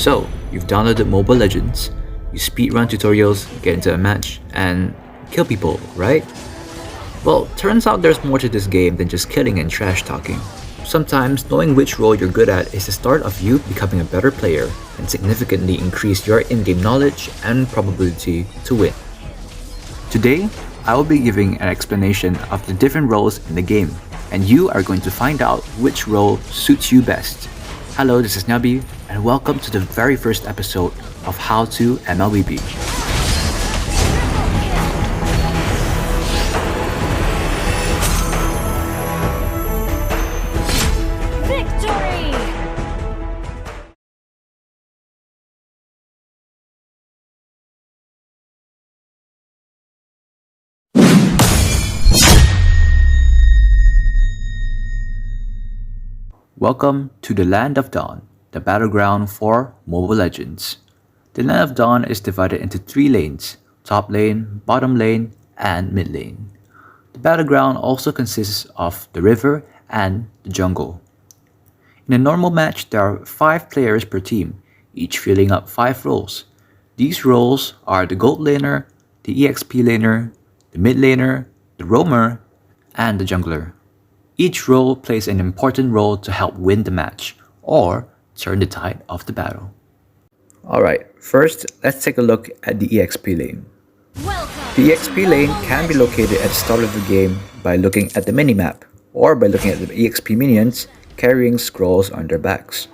So, you've downloaded Mobile Legends, you speedrun tutorials, get into a match, and kill people, right? Well, turns out there's more to this game than just killing and trash talking. Sometimes, knowing which role you're good at is the start of you becoming a better player and significantly increase your in-game knowledge and probability to win. Today, I will be giving an explanation of the different roles in the game, and you are going to find out which role suits you best. Hello, this is Nabi, and welcome to the very first episode of How to MLBB. Welcome to the Land of Dawn, the battleground for Mobile Legends. The Land of Dawn is divided into 3 lanes: top lane, bottom lane, and mid lane. The battleground also consists of the river and the jungle. In a normal match, there are 5 players per team, each filling up 5 roles. These roles are the gold laner, the EXP laner, the mid laner, the roamer, and the jungler. Each role plays an important role to help win the match, or turn the tide of the battle. Alright, first let's take a look at the EXP lane. The EXP lane can be located at the start of the game by looking at the minimap, or by looking at the EXP minions carrying scrolls on their backs.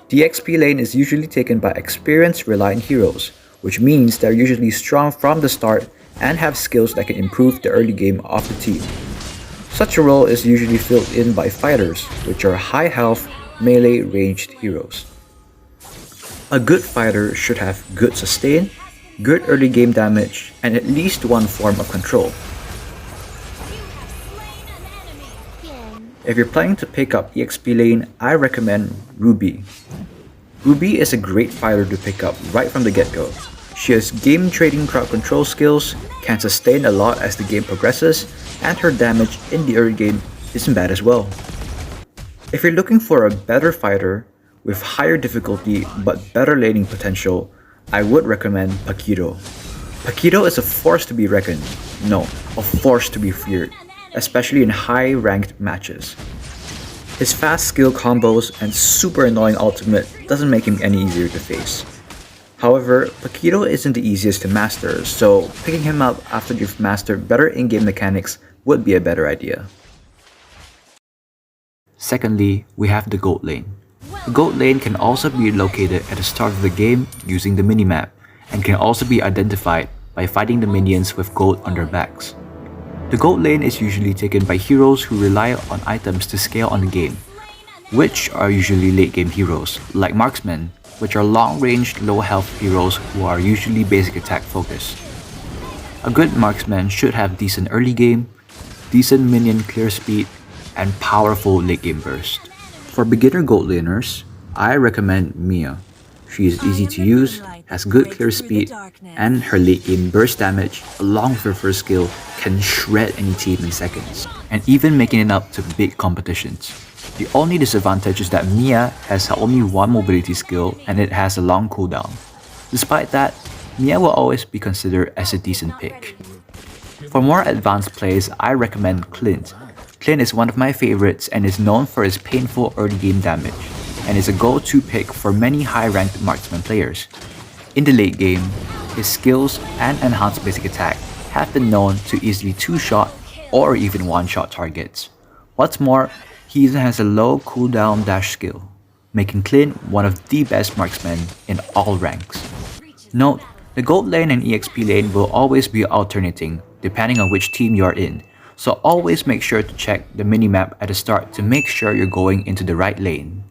The EXP lane is usually taken by experience-reliant heroes, which means they're usually strong from the start and have skills that can improve the early game of the team. Such a role is usually filled in by fighters, which are high health, melee ranged heroes. A good fighter should have good sustain, good early game damage, and at least one form of control. If you're planning to pick up EXP lane, I recommend Ruby. Ruby is a great fighter to pick up right from the get-go. She has game-trading crowd control skills, can sustain a lot as the game progresses, and her damage in the early game isn't bad as well. If you're looking for a better fighter with higher difficulty but better laning potential, I would recommend Paquito. Paquito is a force to be reckoned, no, a force to be feared, especially in high-ranked matches. His fast skill combos and super annoying ultimate doesn't make him any easier to face. However, Paquito isn't the easiest to master, so picking him up after you've mastered better in-game mechanics would be a better idea. Secondly, we have the gold lane. The gold lane can also be located at the start of the game using the minimap, and can also be identified by fighting the minions with gold on their backs. The gold lane is usually taken by heroes who rely on items to scale on the game, which are usually late game heroes, like marksmen, which are long-range, low-health heroes who are usually basic attack focused. A good marksman should have decent early game, decent minion clear speed, and powerful late game burst. For beginner gold laners, I recommend Mia. She is easy to use, has good clear speed, and her late game burst damage, along with her first skill, can shred any team in seconds, and even making it up to big competitions. The only disadvantage is that Mia has only one mobility skill and it has a long cooldown. Despite that, Mia will always be considered as a decent pick. For more advanced plays, I recommend Clint. Clint is one of my favorites and is known for his painful early game damage, and is a go-to pick for many high-ranked marksman players. In the late game, his skills and enhanced basic attack have been known to easily 2-shot or even 1-shot targets. What's more, he even has a low cooldown dash skill, making Clint one of the best marksmen in all ranks. Note, the gold lane and EXP lane will always be alternating depending on which team you're in, so always make sure to check the minimap at the start to make sure you're going into the right lane.